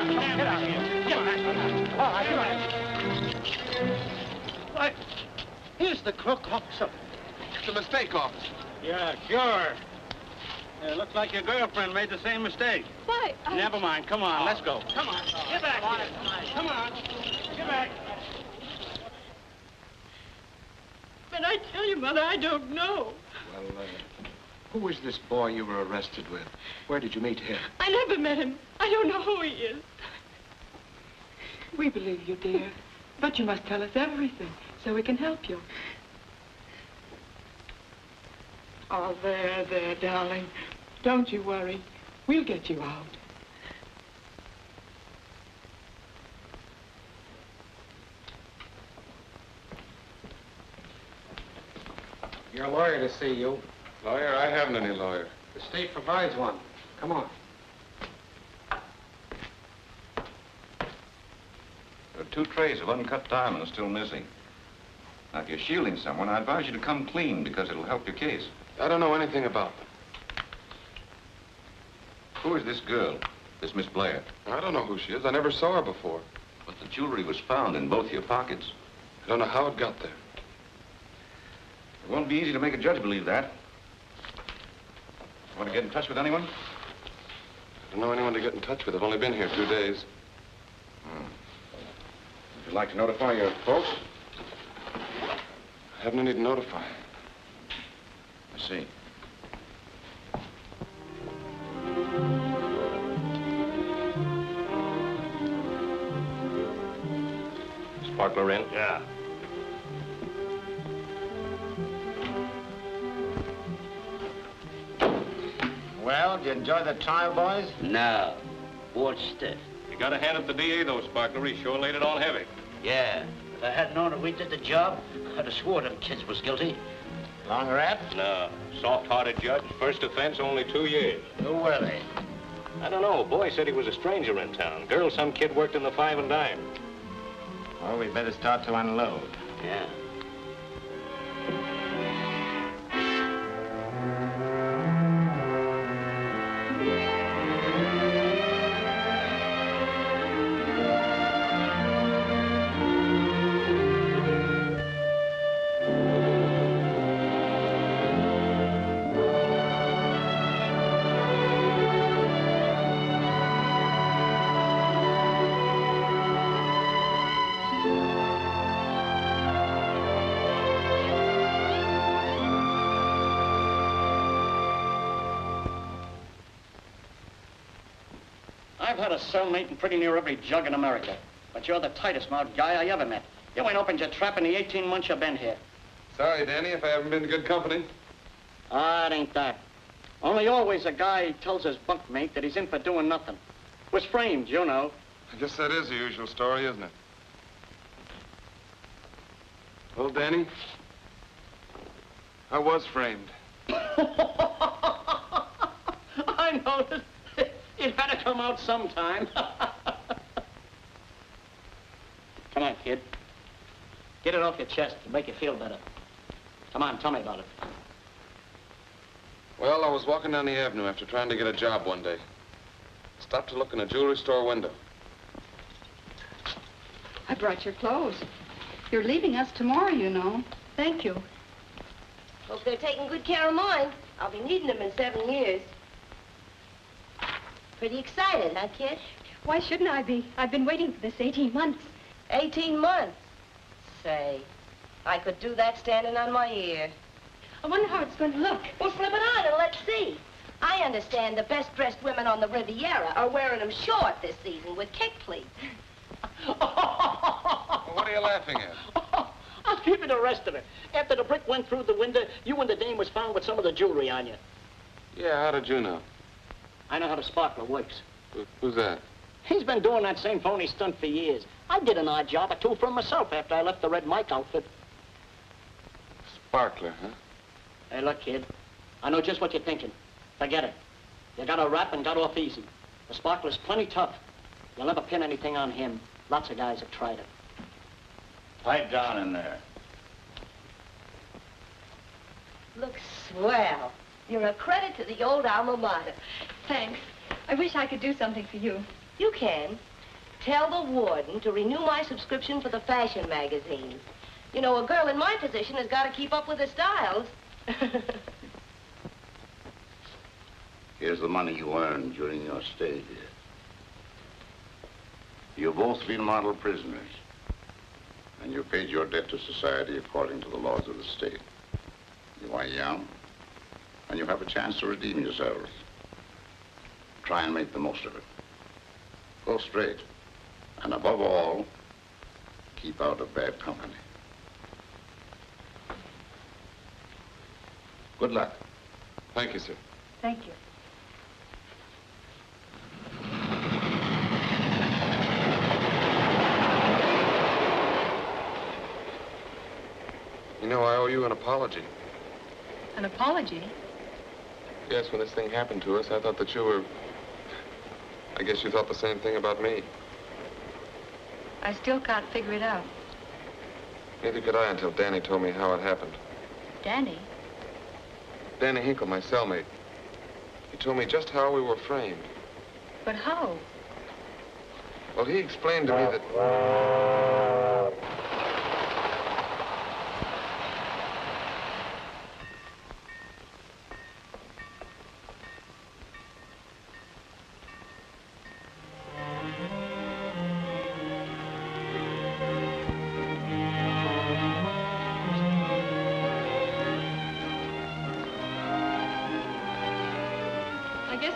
Get out of here. Get back. All right, get out. What? Here's the crook, officer. It's a mistake, officer. Yeah, sure. Looks like your girlfriend made the same mistake. Why? Never mind. Come on, let's go. Come on. Get back here. Come on. Get back. But I tell you, Mother, I don't know. Well, who was this boy you were arrested with? Where did you meet him? I never met him. I don't know who he is. We believe you, dear. But you must tell us everything so we can help you. Oh, there, darling. Don't you worry. We'll get you out. Your lawyer to see you. Lawyer? I haven't any lawyer. The state provides one. Come on. There are 2 trays of uncut diamonds still missing. Now, if you're shielding someone, I advise you to come clean because it'll help your case. I don't know anything about them. Who is this girl, this Miss Blair? I don't know who she is. I never saw her before. But the jewelry was found in both your pockets. I don't know how it got there. It won't be easy to make a judge believe that. Want to get in touch with anyone? I don't know anyone to get in touch with. I've only been here 2 days. Would you like to notify your folks? I haven't any to notify. I see. Sparkler in? Yeah. Well, did you enjoy the trial, boys? No. Bored stiff. You got a hand at the DA, though, Sparkler. He sure laid it on heavy. Yeah. If I had known that we did the job, I'd have swore them kids was guilty. Long rap? No. Soft-hearted judge. First offense, only 2 years. Who were they? I don't know. Boy said he was a stranger in town. Girl, some kid worked in the 5 and dime. Well, we'd better start to unload. Yeah. I've had a cellmate in pretty near every jug in America. But you're the tightest-mouthed guy I ever met. You ain't opened your trap in the 18 months you've been here. Sorry, Danny, if I haven't been to good company. Ah, it ain't that. Only always a guy tells his bunkmate that he's in for doing nothing. Was framed, you know. I guess that is the usual story, isn't it? Well, Danny, I was framed. I noticed. It had to come out sometime. Come on, kid. Get it off your chest to make you feel better. Come on, tell me about it. Well, I was walking down the avenue after trying to get a job one day. Stopped to look in a jewelry store window. I brought your clothes. You're leaving us tomorrow, you know. Thank you. Hope they're taking good care of mine. I'll be needing them in 7 years. Pretty excited, huh, kid? Why shouldn't I be? I've been waiting for this 18 months. 18 months? Say, I could do that standing on my ear. I wonder how it's going to look. Well, slip it on and let's see. I understand the best-dressed women on the Riviera are wearing them short this season with kick pleats. Well, what are you laughing at? I'll give you the rest of it. After the brick went through the window, you and the dame was found with some of the jewelry on you. Yeah, how did you know? I know how the sparkler works. Who's that? He's been doing that same phony stunt for years. I did an odd job or 2 for myself after I left the Red Mike outfit. Sparkler, huh? Hey, look, kid. I know just what you're thinking. Forget it. You got a rap and got off easy. The sparkler's plenty tough. You'll never pin anything on him. Lots of guys have tried it. Pipe down in there. Looks swell. You're a credit to the old alma mater. Thanks. I wish I could do something for you. You can. tell the warden to renew my subscription for the fashion magazines. You know, a girl in my position has got to keep up with the styles. Here's the money you earned during your stay here. You've both been model prisoners, and you paid your debt to society according to the laws of the state. You are young, and you have a chance to redeem yourselves. Try and make the most of it. Go straight, and above all, keep out of bad company. Good luck. Thank you, sir. Thank you. You know, I owe you an apology. An apology? Yes, when this thing happened to us, I thought that you were... I guess you thought the same thing about me. I still can't figure it out. Neither could I until Danny told me how it happened. Danny? Danny Hinkle, my cellmate. He told me just how we were framed. But how? Well, he explained to me that...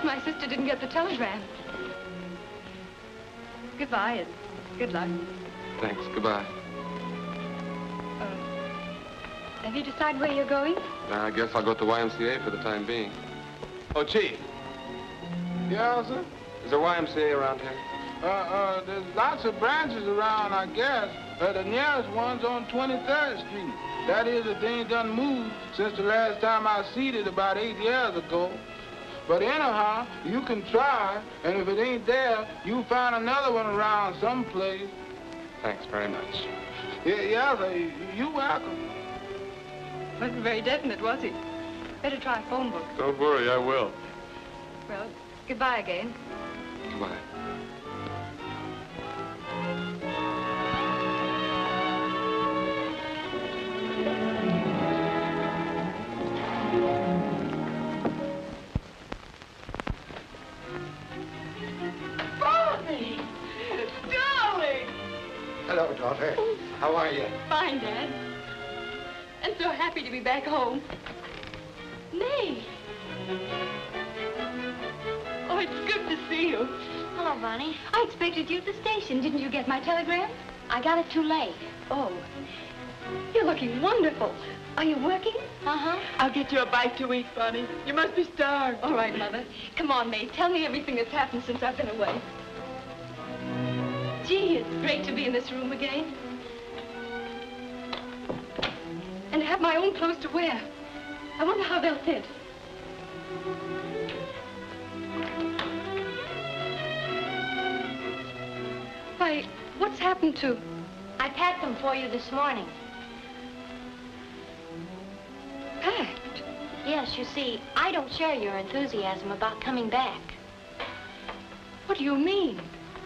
My sister didn't get the telegram. Goodbye and good luck. Thanks. Goodbye. Have you decided where you're going? I guess I'll go to YMCA for the time being. Oh, Chief. Yeah, sir? Is there YMCA around here? There's lots of branches around, I guess. The nearest one's on 23rd Street. That is, the thing done moved since the last time I seen it about 8 years ago. But anyhow, you can try, and if it ain't there, you'll find another one around someplace. Thanks very much. Yeah, sir, you're welcome. Wasn't very definite, was he? Better try a phone book. Don't worry, I will. Well, goodbye again. Goodbye. Hello, daughter. How are you? Fine, Dad. I'm so happy to be back home. May. Oh, it's good to see you. Hello, Bonnie. I expected you at the station. Didn't you get my telegram? I got it too late. Oh. You're looking wonderful. Are you working? Uh-huh. I'll get you a bite to eat, Bonnie. You must be starved. All right, Mother. Come on, May. Tell me everything that's happened since I've been away. Gee, it's great to be in this room again. And to have my own clothes to wear. I wonder how they'll fit. Why, what's happened to... I packed them for you this morning. Packed? Yes, you see, I don't share your enthusiasm about coming back. What do you mean?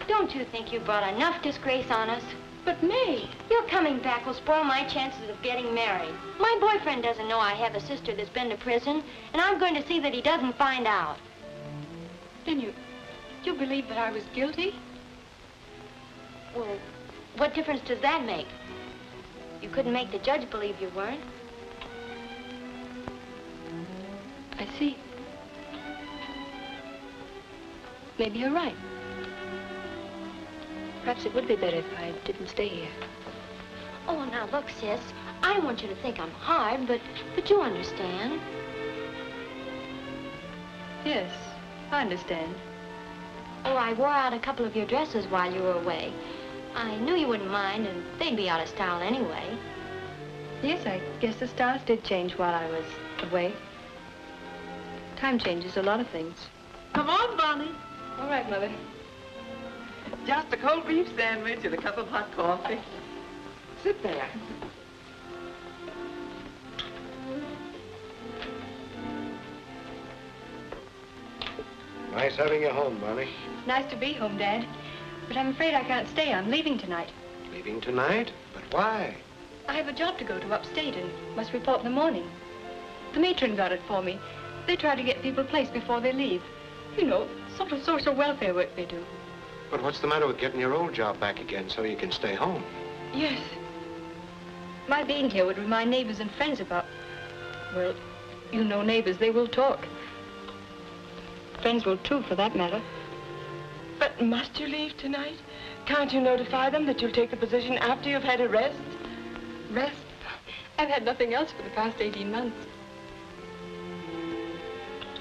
Don't you think you brought enough disgrace on us? But May... Your coming back will spoil my chances of getting married. My boyfriend doesn't know I have a sister that's been to prison, and I'm going to see that he doesn't find out. Then you believe that I was guilty? Well, what difference does that make? You couldn't make the judge believe you weren't. I see. Maybe you're right. Perhaps it would be better if I didn't stay here. Oh, now look, sis. I don't want you to think I'm hard, but you understand. Yes, I understand. Oh, I wore out a couple of your dresses while you were away. I knew you wouldn't mind, and they'd be out of style anyway. Yes, I guess the styles did change while I was away. Time changes a lot of things. Come on, Bonnie. All right, Mother. Just a cold beef sandwich and a cup of hot coffee. Sit there. Nice having you home, Bonnie. Nice to be home, Dad. But I'm afraid I can't stay. I'm leaving tonight. Leaving tonight? But why? I have a job to go to upstate and must report in the morning. The matron got it for me. They try to get people placed before they leave. You know, sort of social welfare work they do. But what's the matter with getting your old job back again so you can stay home? Yes. My being here would remind neighbors and friends about... Well, you know neighbors, they will talk. Friends will too, for that matter. But must you leave tonight? Can't you notify them that you'll take the position after you've had a rest? Rest? I've had nothing else for the past 18 months.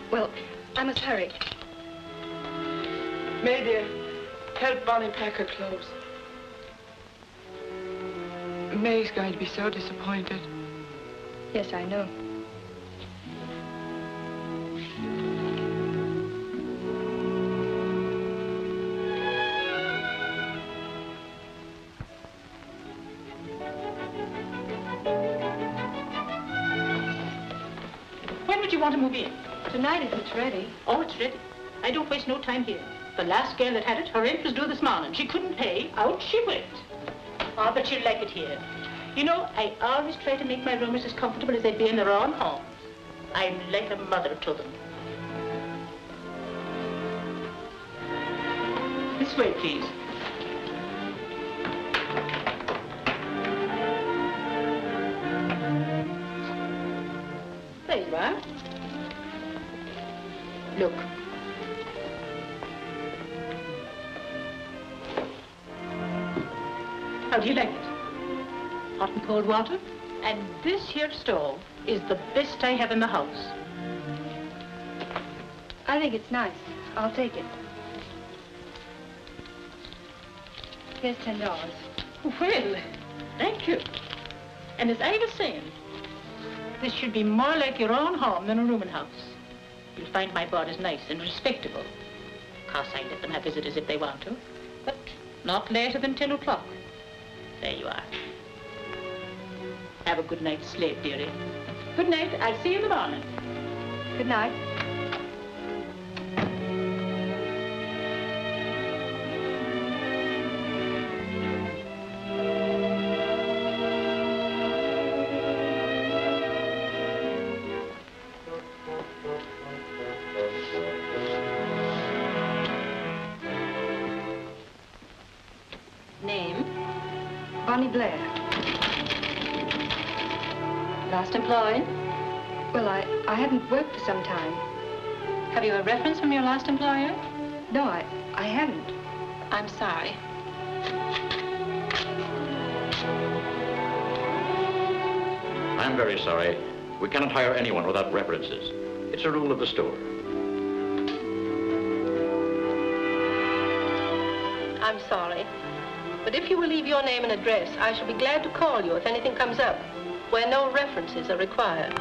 Well, I must hurry. May, dear, help Bonnie pack her clothes. May's going to be so disappointed. Yes, I know. When would you want to move in? Tonight, if it's ready. Oh, it's ready. I don't waste no time here. The last girl that had it, her rent was due this morning. She couldn't pay. Out she went. Oh, but you'll like it here. You know, I always try to make my roomers as comfortable as they'd be in their own homes. I'm like a mother to them. This way, please. There you are. Look. How do you like it? Hot and cold water? And this here stove is the best I have in the house. I think it's nice. I'll take it. Here's $10. Well, thank you. And as I was saying, this should be more like your own home than a rooming house. You'll find my board is nice and respectable. Of course, I let them have visitors if they want to, but not later than 10 o'clock. There you are. Have a good night's sleep, dearie. Good night. I'll see you in the morning. Good night. Name? Bonnie Blair. Last employed? Well, I haven't worked for some time. Have you a reference from your last employer? No, I haven't. I'm sorry. I'm very sorry. We cannot hire anyone without references. It's a rule of the store. I'm sorry. But if you will leave your name and address, I shall be glad to call you if anything comes up where no references are required.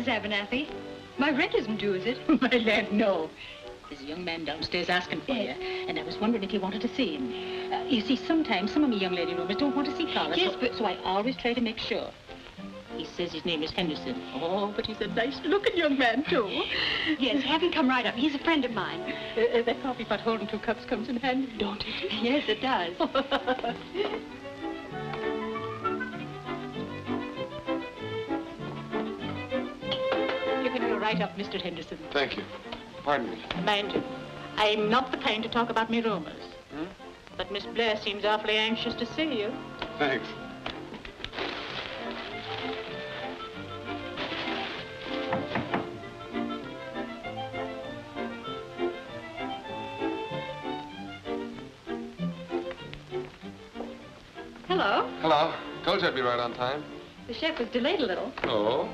Abernathy. My rent isn't due, is it? My lad, no. There's a young man downstairs asking for you, and I was wondering if you wanted to see him. You see, sometimes some of me young lady roomers don't want to see callers. Yes, So I always try to make sure. He says his name is Henderson. Oh, but he's a nice-looking young man, too. Yes, have him come right up. He's a friend of mine. That coffee pot holding 2 cups comes in handy, don't it? Yes, it does. You can go right up, Mr. Henderson. Thank you. Pardon me. Mind you, I'm not the kind to talk about me rumors. Hmm? But Miss Blair seems awfully anxious to see you. Thanks. Hello. Hello. Told you I'd be right on time. The chef was delayed a little. Oh?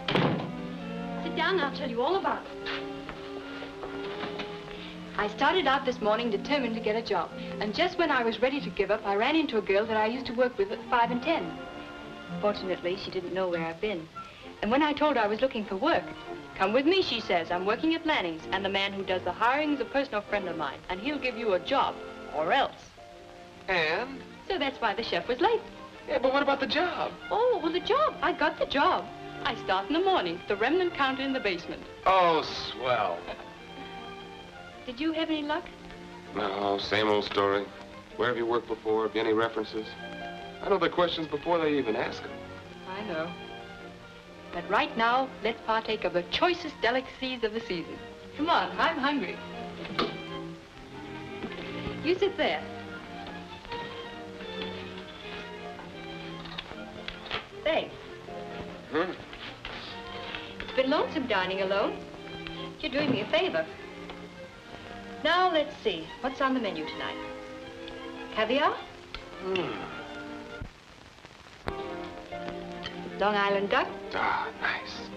Sit down and I'll tell you all about it. I started out this morning determined to get a job. And just when I was ready to give up, I ran into a girl that I used to work with at 5 and 10. Fortunately, she didn't know where I've been. And when I told her I was looking for work, come with me, she says. I'm working at Lanning's, and the man who does the hiring is a personal friend of mine, and he'll give you a job, or else. And? So that's why the chef was late. Yeah, but what about the job? Oh, well, the job. I got the job. I start in the morning, the remnant counter in the basement. Oh, swell. Did you have any luck? No, same old story. Where have you worked before? Have you any references? I know the questions before they even ask them. I know. But right now, let's partake of the choicest delicacies of the season. Come on, I'm hungry. You sit there. Thanks. Hmm? It's been lonesome dining alone. You're doing me a favor. Now, let's see. What's on the menu tonight? Caviar? Long Island duck? Ah, nice.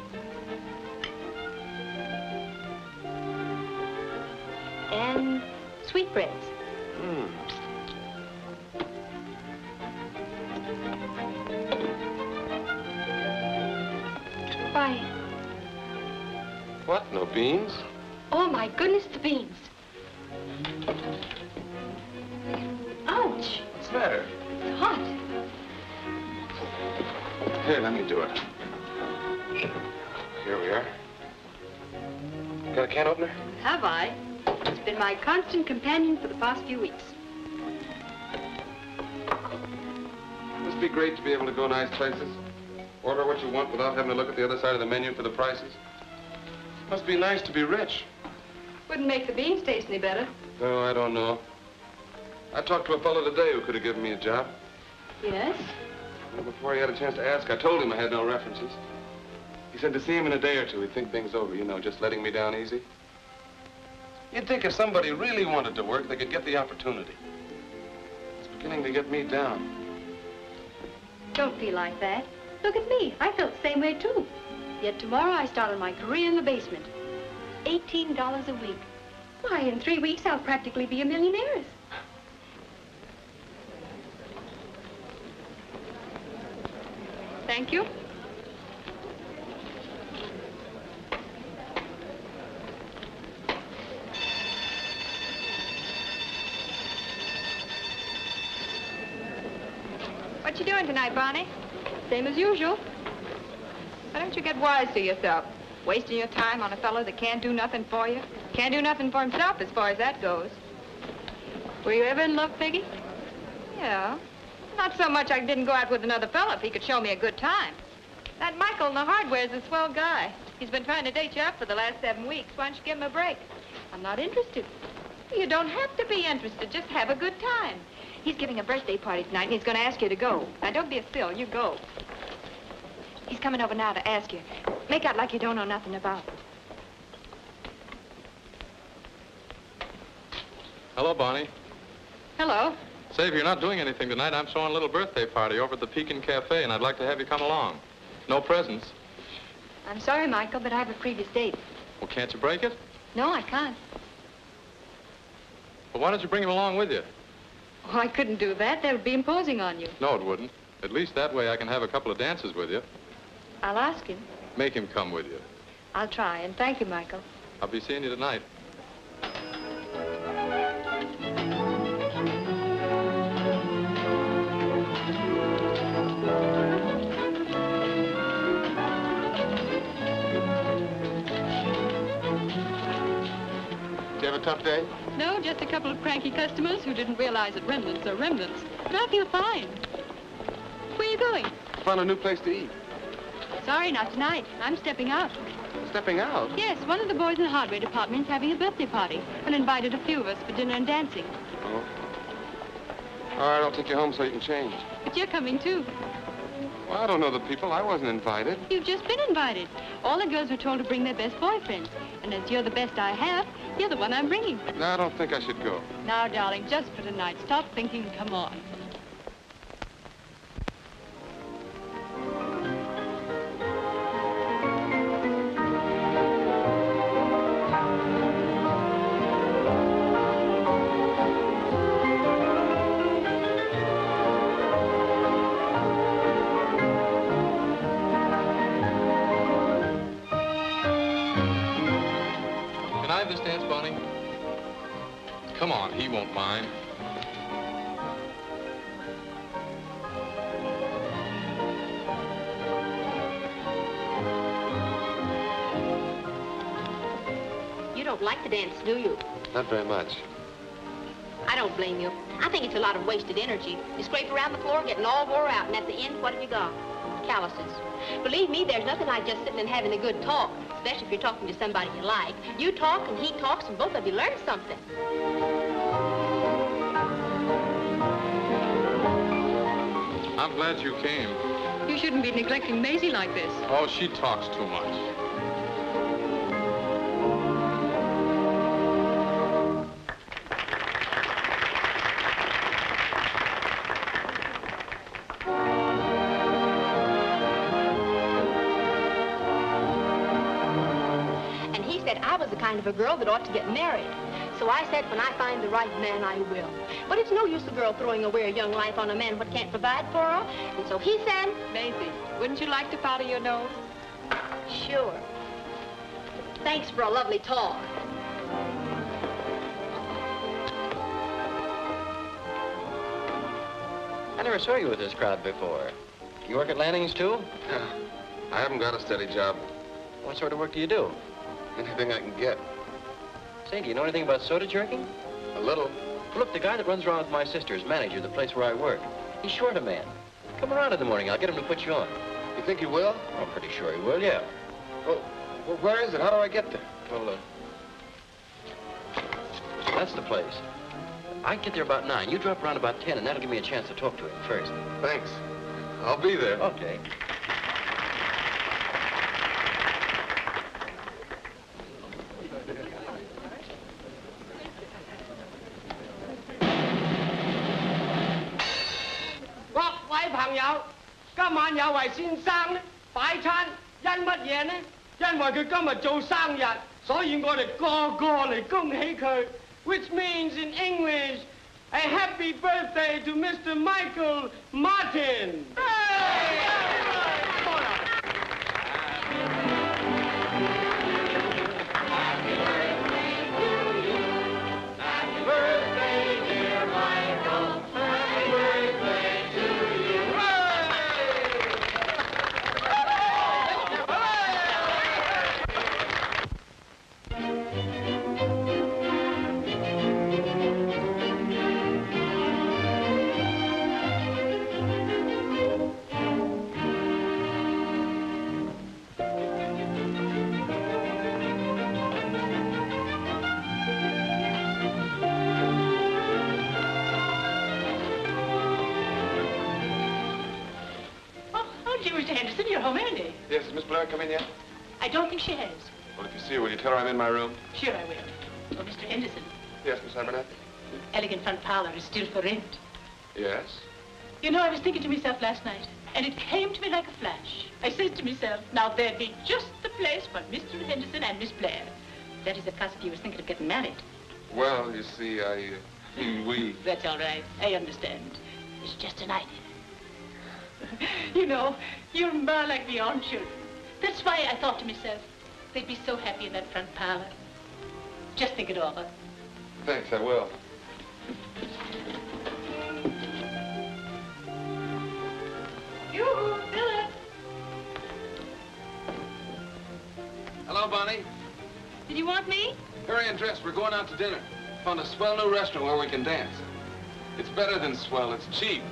And sweetbreads. Why? What? No beans? Oh, my goodness, the beans. Ouch. What's the matter? It's hot. Here, let me do it. Here we are. Got a can opener? Have I? It's been my constant companion for the past few weeks. Must be great to be able to go nice places. Order what you want without having to look at the other side of the menu for the prices. Must be nice to be rich. Wouldn't make the beans taste any better. No, I don't know. I talked to a fellow today who could have given me a job. Yes? Well, before he had a chance to ask, I told him I had no references. He said to see him in a day or two, he'd think things over, you know, just letting me down easy. You'd think if somebody really wanted to work, they could get the opportunity. It's beginning to get me down. Don't feel like that. Look at me. I felt the same way, too. Yet tomorrow I start on my career in the basement. $18 a week. Why, in 3 weeks, I'll practically be a millionaire. Thank you. What you doing tonight, Bonnie? Same as usual. Why don't you get wise to yourself? Wasting your time on a fellow that can't do nothing for you. Can't do nothing for himself as far as that goes. Were you ever in love, Peggy? Yeah. Not so much I didn't go out with another fella if he could show me a good time. That Michael in the hardware's a swell guy. He's been trying to date you up for the last 7 weeks. Why don't you give him a break? I'm not interested. You don't have to be interested. Just have a good time. He's giving a birthday party tonight, and he's going to ask you to go. Now, don't be a still. You go. He's coming over now to ask you. Make out like you don't know nothing about it. Hello, Bonnie. Hello. Say, if you're not doing anything tonight, I'm throwing a little birthday party over at the Pekin Cafe, and I'd like to have you come along. No presents. I'm sorry, Michael, but I have a previous date. Well, can't you break it? No, I can't. Well, why don't you bring him along with you? Oh, I couldn't do that. That would be imposing on you. No, it wouldn't. At least that way I can have a couple of dances with you. I'll ask him. Make him come with you. I'll try, and thank you, Michael. I'll be seeing you tonight. you have a tough day? No, just a couple of cranky customers who didn't realize that remnants are remnants. But I feel fine. Where are you going? Found a new place to eat. Sorry, not tonight. I'm stepping out. Stepping out? Yes, one of the boys in the hardware department is having a birthday party and invited a few of us for dinner and dancing. Oh. All right, I'll take you home so you can change. But you're coming, too. Well, I don't know the people. I wasn't invited. You've just been invited. All the girls were told to bring their best boyfriends. And as you're the best I have, you're the one I'm bringing. No, I don't think I should go. Now, darling, just for tonight. Stop thinking and come on. This dance, Bonnie? Come on, he won't mind. You don't like to dance, do you? Not very much. I don't blame you. I think it's a lot of wasted energy. You scrape around the floor, getting all wore out, and at the end, what have you got? Calluses. Believe me, there's nothing like just sitting and having a good talk, especially if you're talking to somebody you like. You talk and he talks and both of you learn something. I'm glad you came. You shouldn't be neglecting Maisie like this. Oh, she talks too much. Kind of a girl that ought to get married. So I said, when I find the right man, I will. But it's no use a girl throwing away her young life on a man what can't provide for her. And so he said... Maisie, wouldn't you like to powder your nose? Sure. Thanks for a lovely talk. I never saw you with this crowd before. You work at Lanning's, too? Yeah. I haven't got a steady job. What sort of work do you do? Anything I can get. Say, do you know anything about soda jerking? A little. Well, look, the guy that runs around with my sister is manager of the place where I work. He's short a man. Come around in the morning. I'll get him to put you on. You think he will? Oh, I'm pretty sure he will, yeah. Well, where is it? How do I get there? Well, that's the place. I get there about 9. You drop around about 10, and that'll give me a chance to talk to him first. Thanks. I'll be there. Okay. Which means in English, a happy birthday to Mr. Michael Martin. Yes, has Miss Blair come in yet? I don't think she has. Well, if you see her, will you tell her I'm in my room? Sure I will. Oh, Mr. Henderson, Yes, Miss Abernathy? the elegant front parlor is still for rent. Yes? You know, I was thinking to myself last night, and it came to me like a flash. I said to myself, now there'd be just the place for Mr. Henderson and Miss Blair. That is, if Cassidy was thinking of getting married. Well, you see, we... That's all right. I understand. It's just an idea. You know, you're more like the own children. That's why I thought to myself, they'd be so happy in that front parlor. Just think it over. Thanks, I will. You, Philip. Hello, Bonnie. Did you want me? Hurry and dress. We're going out to dinner. Found a swell new restaurant where we can dance. It's better than swell. It's cheap.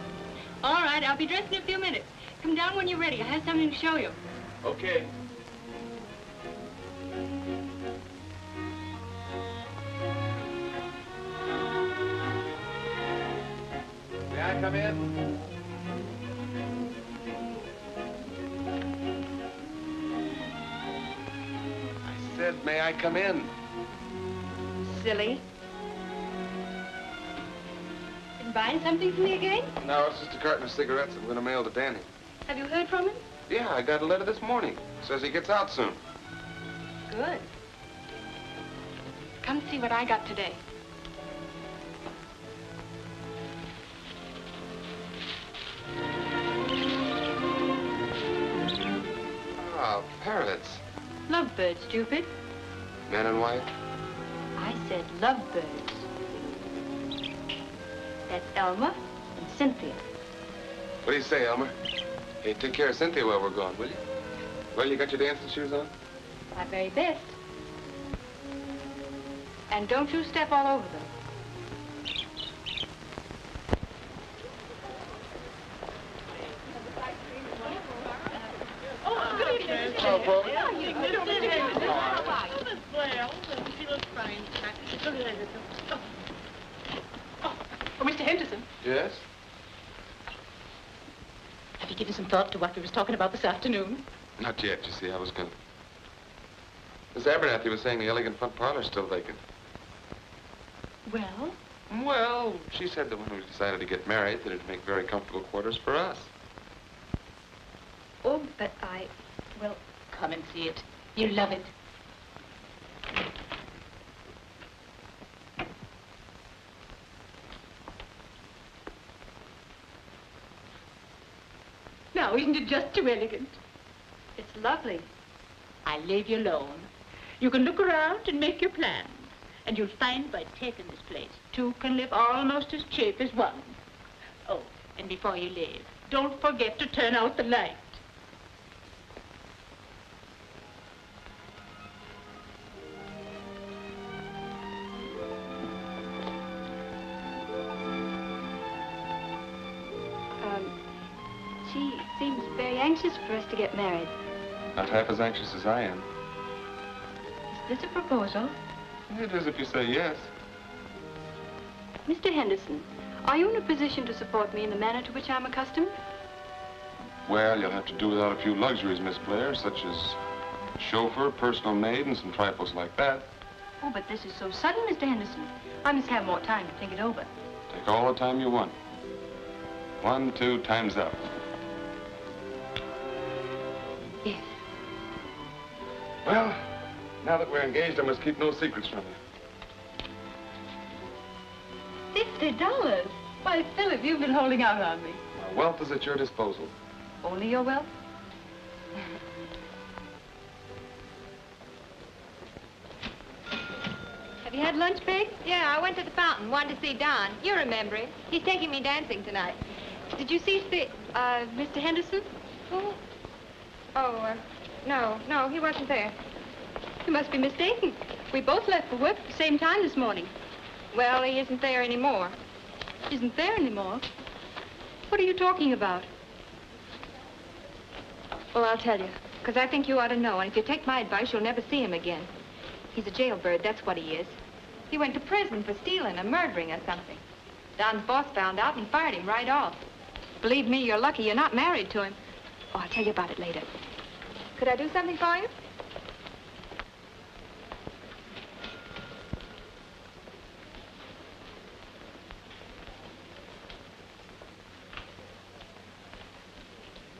All right, I'll be dressed in a few minutes. Come down when you're ready. I have something to show you. Okay. May I come in? I said, may I come in? Silly. Been buying something for me again? No, it's just a carton of cigarettes I'm going to mail to Danny. Have you heard from him? Yeah, I got a letter this morning. Says he gets out soon. Good. Come see what I got today. Ah, parrots. Lovebirds, stupid. Man and wife? I said lovebirds. That's Elmer and Cynthia. What do you say, Elmer? Hey, take care of Cynthia while we're gone, will you? Well, you got your dancing shoes on? My very best. And don't you step all over them. Oh, Paul. Oh, Mr. Henderson, Yes? have you given some thought to what we was talking about this afternoon? Not yet, you see. I was gonna... Miss Abernathy was saying the elegant front parlor's still vacant. Well? Well, she said that when we decided to get married, that it'd make very comfortable quarters for us. Oh, but well, come and see it. You'll love it. Now, isn't it just too elegant? It's lovely. I'll leave you alone. You can look around and make your plans. And you'll find by taking this place, two can live almost as cheap as one. Oh, and before you leave, don't forget to turn out the light. She seems very anxious for us to get married. Not half as anxious as I am. Is this a proposal? It is if you say yes. Mr. Henderson, are you in a position to support me in the manner to which I'm accustomed? Well, you'll have to do without a few luxuries, Miss Blair, such as chauffeur, personal maid, and some trifles like that. Oh, but this is so sudden, Mr. Henderson. I must have more time to think it over. Take all the time you want. 1, 2, time's up. Yes. Well, now that we're engaged, I must keep no secrets from you. $50? Why, Philip, you've been holding out on me. My wealth is at your disposal. Only your wealth? Have you had lunch, Peg? Yeah, I went to the fountain, wanted to see Don. You remember him. He's taking me dancing tonight. Did you see Mr. Henderson? Who? Oh, no, he wasn't there. You must be mistaken. We both left for work at the same time this morning. Well, he isn't there anymore. Isn't there anymore? What are you talking about? Well, I'll tell you, because I think you ought to know, and if you take my advice, you'll never see him again. He's a jailbird, that's what he is. He went to prison for stealing or murdering or something. Don's boss found out and fired him right off. Believe me, you're lucky you're not married to him. Oh, I'll tell you about it later. Could I do something for you?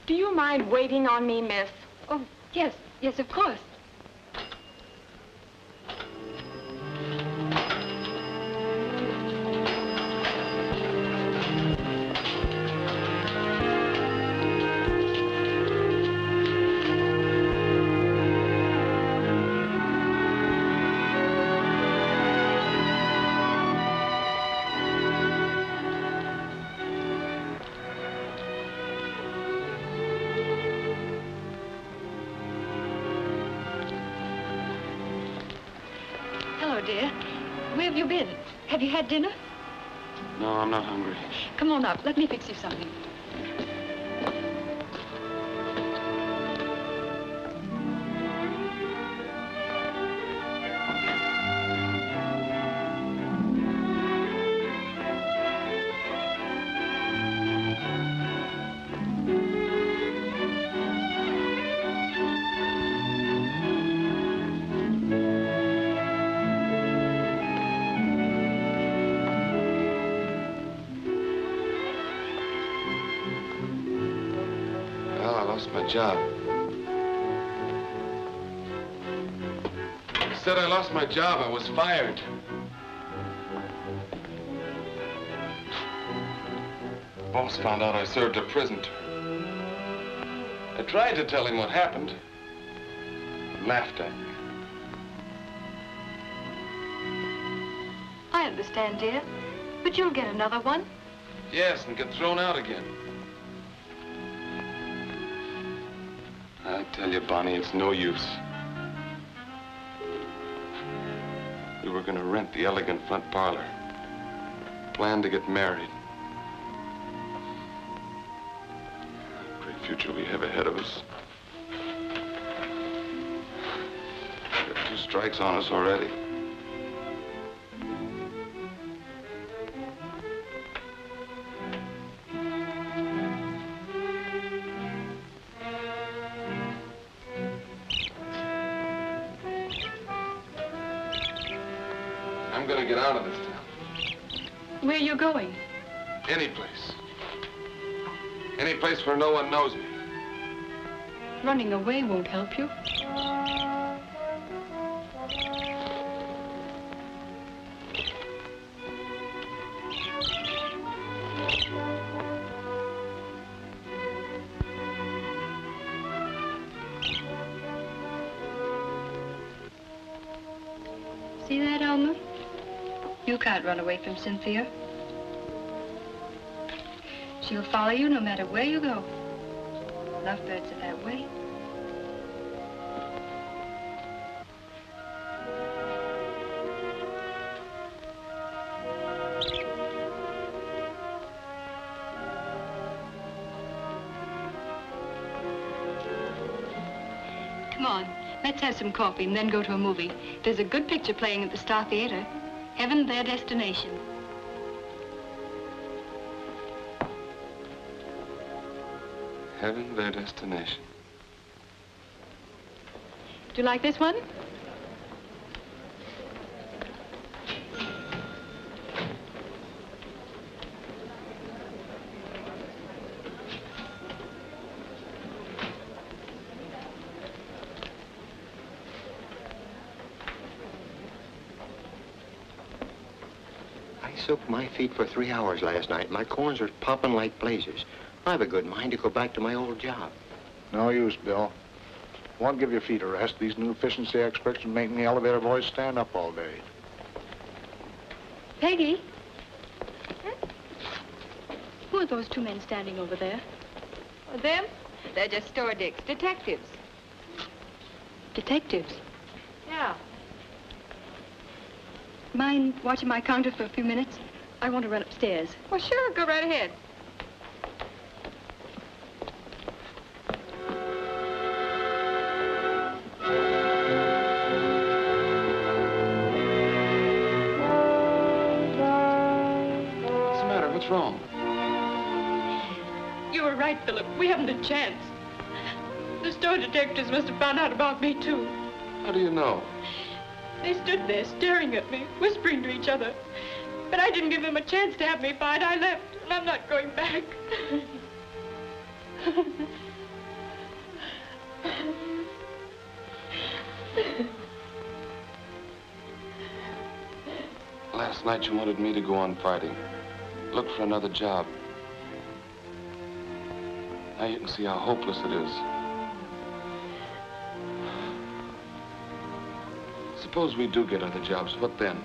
Do you mind waiting on me, miss? Oh, yes, of course. dear. Where have you been? Have you had dinner? No, I'm not hungry. Come on up. Let me fix you something. My job. I said I lost my job. I was fired. Boss found out I served a prison term. I tried to tell him what happened. He laughed at me. I understand, dear. But you'll get another one. Yes, and get thrown out again. I tell you, Bonnie, it's no use. We were going to rent the elegant front parlor. Planned to get married. Great future we have ahead of us. We've got 2 strikes on us already. I'm gonna get out of this town. Where are you going? Any place. Any place where no one knows me. Running away won't help you. See that, Alma? You can't run away from Cynthia. She'll follow you no matter where you go. Lovebirds are that way. Come on, let's have some coffee and then go to a movie. There's a good picture playing at the Star Theater. Heaven, Their Destination. Heaven, Their Destination. Do you like this one? I soaked my feet for 3 hours last night. My corns are popping like blazes. I have a good mind to go back to my old job. No use, Bill. Won't give your feet a rest. These new efficiency experts are making the elevator boys stand up all day. Peggy? Who are those 2 men standing over there? Oh, them? They're just store dicks. Detectives. Detectives? Yeah. Mind watching my counter for a few minutes? I want to run upstairs. Well, sure. Go right ahead. What's the matter? What's wrong? You were right, Philip. We haven't a chance. The store detectives must have found out about me, too. How do you know? They stood there staring at me, whispering to each other. But I didn't give them a chance to have me fired. I left, and I'm not going back. Last night you wanted me to go on fighting. Look for another job. Now you can see how hopeless it is. Suppose we do get other jobs, what then?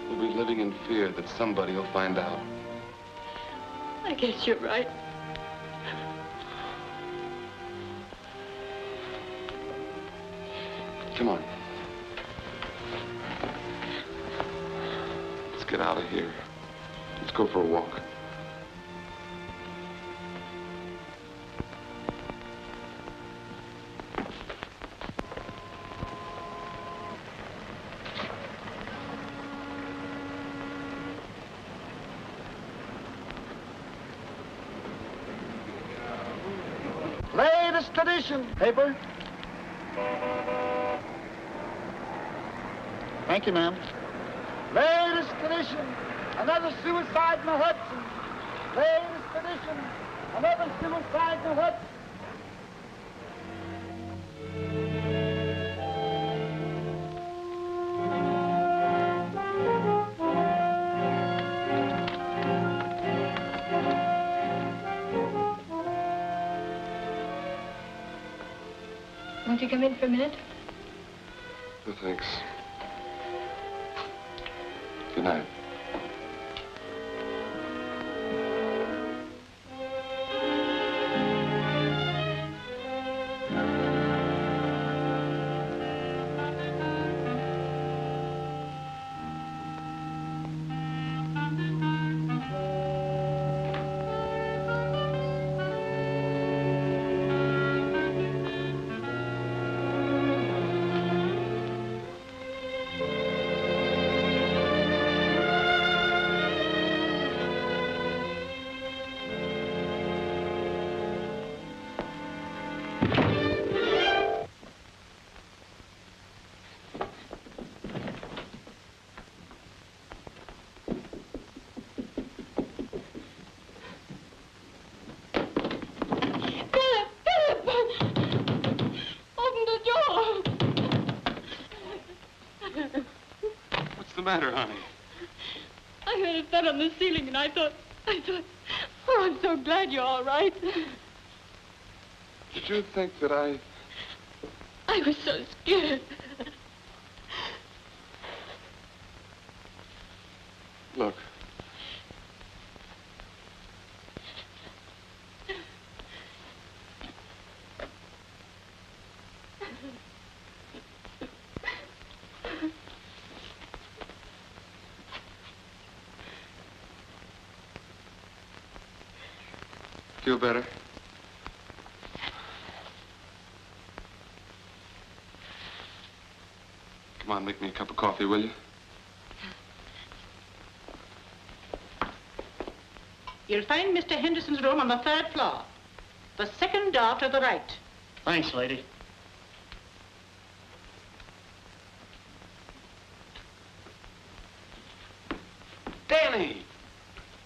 We'll be living in fear that somebody will find out. I guess you're right. Come on. get out of here. Let's go for a walk. Latest tradition. Paper. Thank you, ma'am. Latest tradition. Another suicide in the Hudson. Latest tradition. Another suicide in the Hudson. Won't you come in for a minute? No, thanks. Good night. What's the matter, honey? I heard a thud on the ceiling, and I thought, oh, I'm so glad you're all right. Did you think that I was so scared. Look. Feel better? Come on, make me a cup of coffee, will you? You'll find Mr. Henderson's room on the 3rd floor. The 2nd door to the right. Thanks, lady. Danny!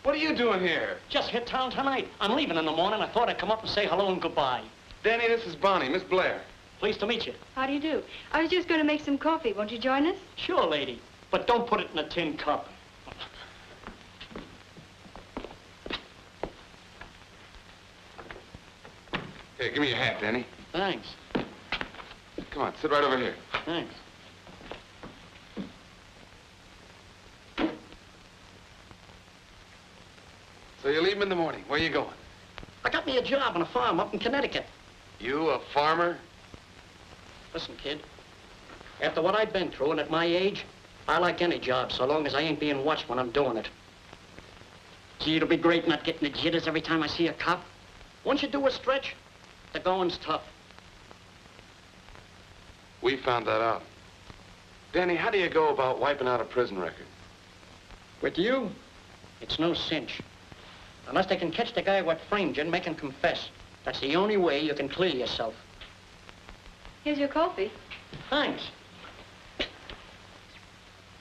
What are you doing here? Just hit town tonight. I'm leaving in the morning. I thought I'd come up and say hello and goodbye. Danny, this is Bonnie, Miss Blair. Pleased to meet you. How do you do? I was just going to make some coffee. Won't you join us? Sure, lady. But don't put it in a tin cup. Here, give me your hat, Danny. Thanks. Come on, sit right over here. Thanks. So you leave him in the morning. Where you going? I got me a job on a farm up in Connecticut. You, a farmer? Listen, kid. After what I've been through, and at my age, I like any job so long as I ain't being watched when I'm doing it. Gee, it'll be great not getting the jitters every time I see a cop. Once you do a stretch, the going's tough. We found that out. Danny, how do you go about wiping out a prison record? With you, it's no cinch. Unless they can catch the guy what framed you and make him confess. That's the only way you can clear yourself. Here's your coffee. Thanks.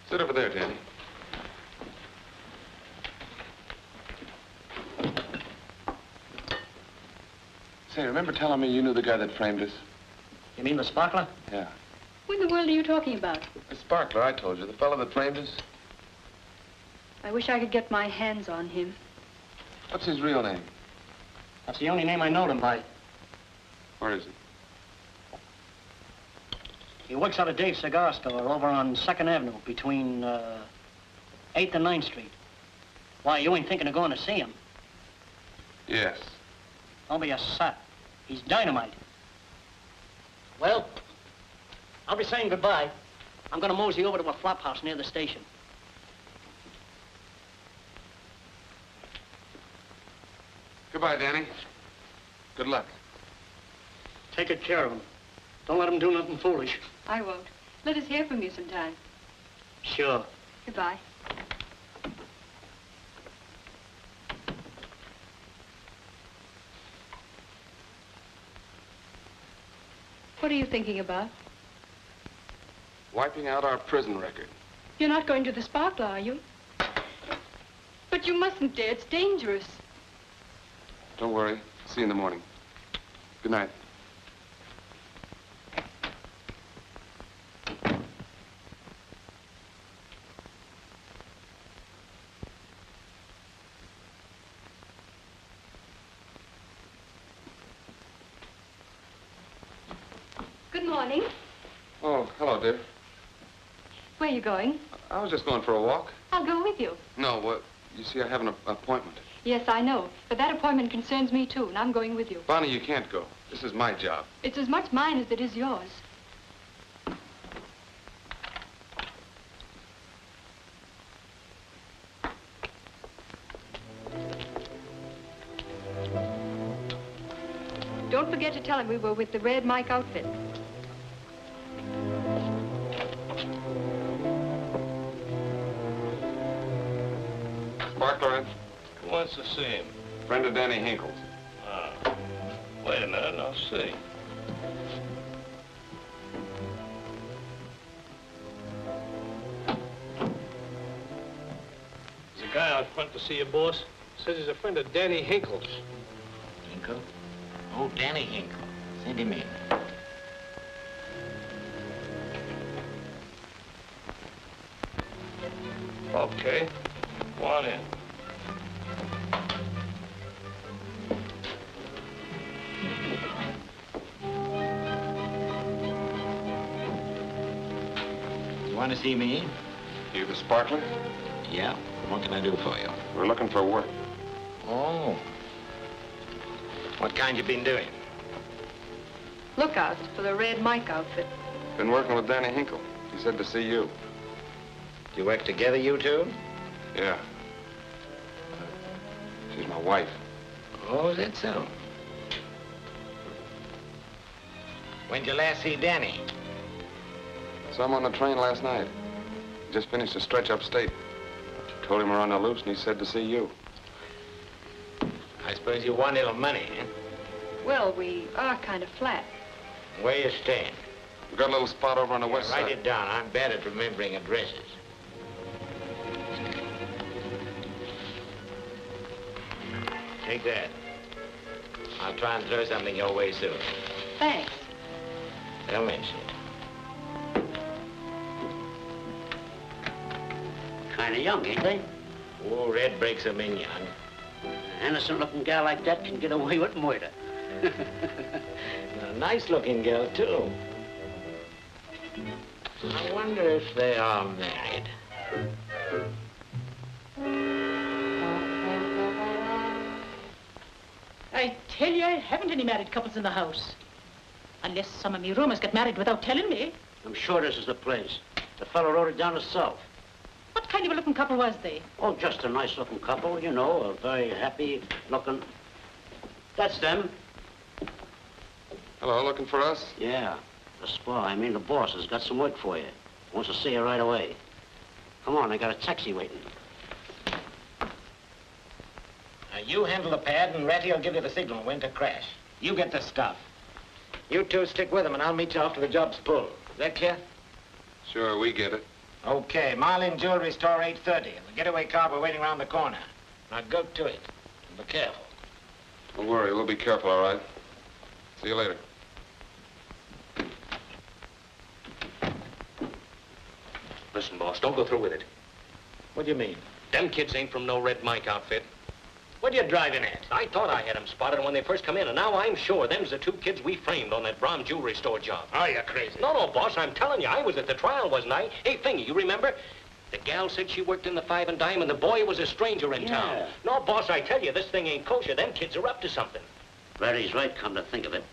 Sit over there, Danny. Say, remember telling me you knew the guy that framed us? You mean the sparkler? Yeah. Who in the world are you talking about? The sparkler, I told you. The fellow that framed us. I wish I could get my hands on him. What's his real name? That's the only name I know him by. Where is he? He works out of Dave's cigar store over on 2nd Avenue between 8th and 9th Street. Why, you ain't thinking of going to see him? Yes. Don't be a sap. He's dynamite. Well, I'll be saying goodbye. I'm gonna mosey over to a flop house near the station. Goodbye, Danny. Good luck. Take good care of him. Don't let him do nothing foolish. I won't. Let us hear from you sometime. Sure. Goodbye. What are you thinking about? Wiping out our prison record. You're not going to the Sparkler, are you? But you mustn't dare. It's dangerous. Don't worry. See you in the morning. Good night. Good morning. Oh, hello, dear. Where are you going? I was just going for a walk. I'll go with you. No, you see, I have an appointment. Yes, I know. But that appointment concerns me, too, and I'm going with you. Bonnie, you can't go. This is my job. It's as much mine as it is yours. Don't forget to tell him we were with the Red Mike outfit. Sparkler in? Who wants to see him? Friend of Danny Hinkle's. Ah. Wait a minute, I'll see. There's a guy out front to see your boss. Says he's a friend of Danny Hinkle's. Hinkle? Oh, Danny Hinkle. Send him in. Okay. Go on in. You want to see me? You the Sparkler? Yeah. What can I do for you? We're looking for work. Oh. What kind you been doing? Look out for the Red Mike outfit. Been working with Danny Hinkle. He said to see you. You work together, you two? Yeah. She's my wife. Oh, is that so? When'd you last see Danny? Saw him on the train last night. Just finished a stretch upstate. Told him we're on the loose, and he said to see you. I suppose you want a little money, eh? Well, we are kind of flat. Where you staying? We got a little spot over on the west side. Write it down. I'm bad at remembering addresses. Take that. I'll try and throw something your way soon. Thanks. Don't mention it. Kind of young, ain't they? Oh, Red breaks them in young. An innocent-looking gal like that can get away with murder. A nice-looking girl, too. I wonder if they are married. I tell you, I haven't any married couples in the house. Unless some of me roomers get married without telling me. I'm sure this is the place. The fellow wrote it down himself. What kind of a looking couple was they? Oh, just a nice-looking couple, you know, a very happy-looking... That's them. Hello, looking for us? Yeah. The the boss has got some work for you. Wants to see you right away. Come on, I got a taxi waiting. Now, you handle the pad, and Ratty will give you the signal when to crash. You get the stuff. You two stick with him, and I'll meet you after the job's pulled. Is that clear? Sure, we get it. Okay, Marlin Jewelry Store, 8:30. The getaway car we're waiting around the corner. Now, go to it. And be careful. Don't worry, we'll be careful, all right? See you later. Listen, boss, don't go through with it. What do you mean? Them kids ain't from no Red Mike outfit. What are you driving at? I thought I had them spotted when they first come in, and now I'm sure them's the two kids we framed on that Brom jewelry store job. Oh, you're crazy. No, boss, I'm telling you, I was at the trial, wasn't I? Hey, Fingy, you remember? The gal said she worked in the Five and Dime, and the boy was a stranger in town. No, boss, I tell you, this thing ain't kosher. Them kids are up to something. Ratty's right, come to think of it.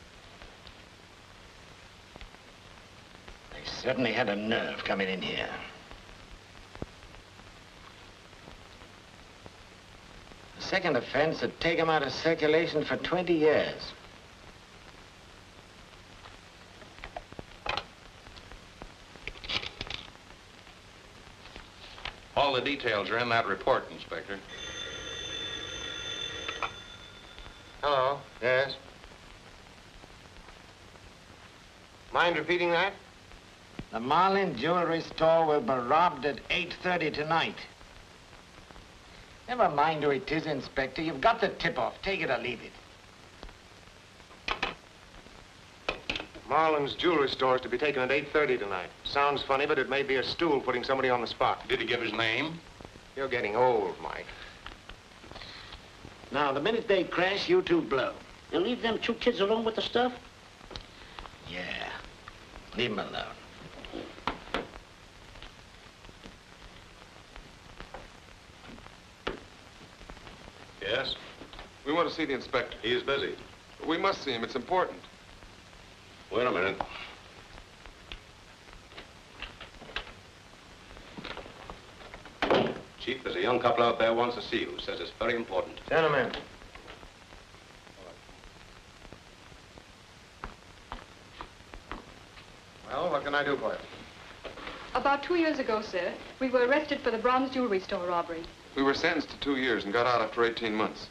They certainly had a nerve coming in here. second offense would take him out of circulation for 20 years. All the details are in that report, Inspector. Hello. Yes? Mind repeating that? The Marlin jewelry store will be robbed at 8:30 tonight. Never mind who it is, Inspector. You've got the tip-off. Take it or leave it. Marlin's jewelry store is to be taken at 8:30 tonight. Sounds funny, but it may be a stool putting somebody on the spot. Did he give his name? You're getting old, Mike. Now, the minute they crash, you two blow. You leave them two kids alone with the stuff? Yeah. Leave them alone. Yes? We want to see the inspector. He is busy. We must see him. It's important. Wait a minute. Chief, there's a young couple out there who wants to see you. Says it's very important. Gentlemen. Well, what can I do for you? About 2 years ago, sir, we were arrested for the Brahms jewelry store robbery. We were sentenced to 2 years and got out after 18 months.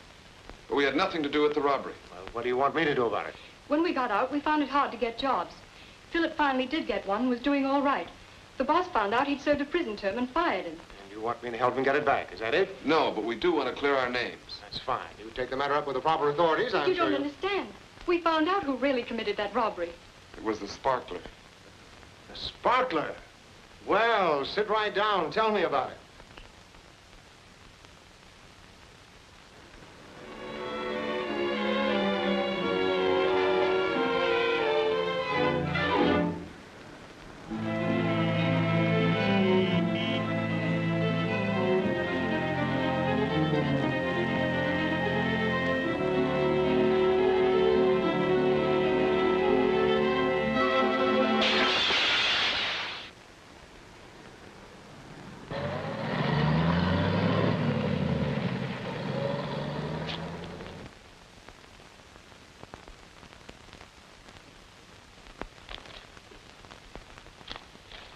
But we had nothing to do with the robbery. Well, what do you want me to do about it? When we got out, we found it hard to get jobs. Philip finally did get one and was doing all right. The boss found out he'd served a prison term and fired him. And you want me to help him get it back, is that it? No, but we do want to clear our names. That's fine. You take the matter up with the proper authorities, But I'm you sure don't understand. We found out who really committed that robbery. It was the sparkler. The sparkler? Well, sit right down and tell me about it.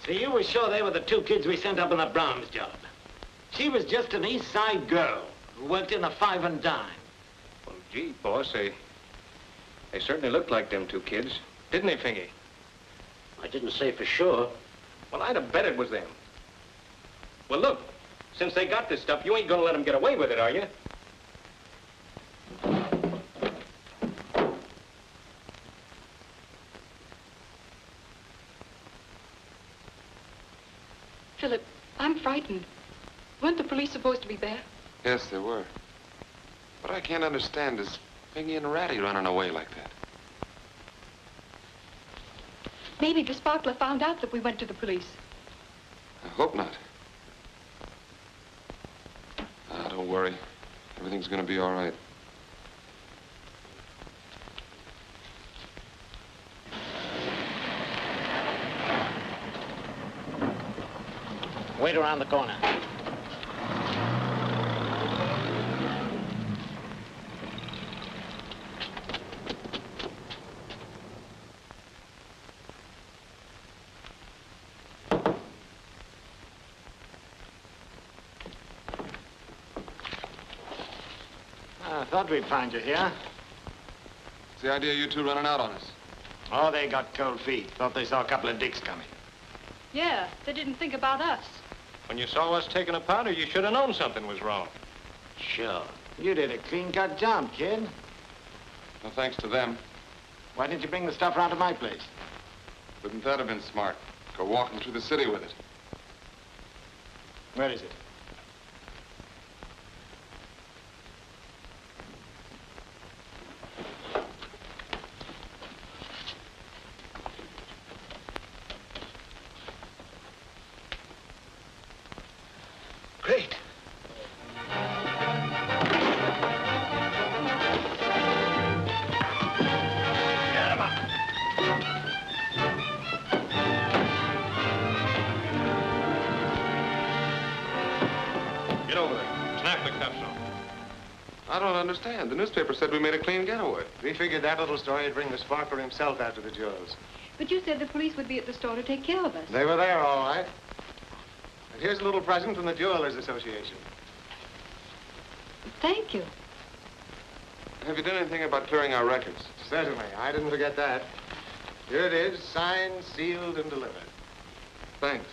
So you were sure they were the two kids we sent up on the Brahms job? She was just an East Side girl who worked in a five and dime. Well, gee, boss, they certainly looked like them two kids. Didn't they, Fingy? I didn't say for sure. Well, I'd have bet it was them. Well, look, since they got this stuff, you ain't gonna let them get away with it, are you? Philip, I'm frightened. Weren't the police supposed to be there? Yes, they were. What I can't understand is Fingy and Ratty running away like that. Maybe the sparkler found out that we went to the police. I hope not. Don't worry. Everything's gonna be all right. Wait around the corner. I thought we'd find you here. What's the idea of you two running out on us? Oh, they got cold feet. Thought they saw a couple of dicks coming. Yeah, they didn't think about us. When you saw us taking a powder, you should have known something was wrong. Sure. You did a clean-cut job, kid. No thanks to them. Why didn't you bring the stuff round to my place? Wouldn't that have been smart? Go walking through the city with it. Where is it? Great. Get over there. Snap the cuffs on. I don't understand. The newspaper said we made a clean getaway. We figured that little story would bring the sparkler himself after the jewels. But you said the police would be at the store to take care of us. They were there, all right. And here's a little present from the Jewelers Association. Thank you. Have you done anything about clearing our records? Certainly. I didn't forget that. Here it is, signed, sealed, and delivered. Thanks.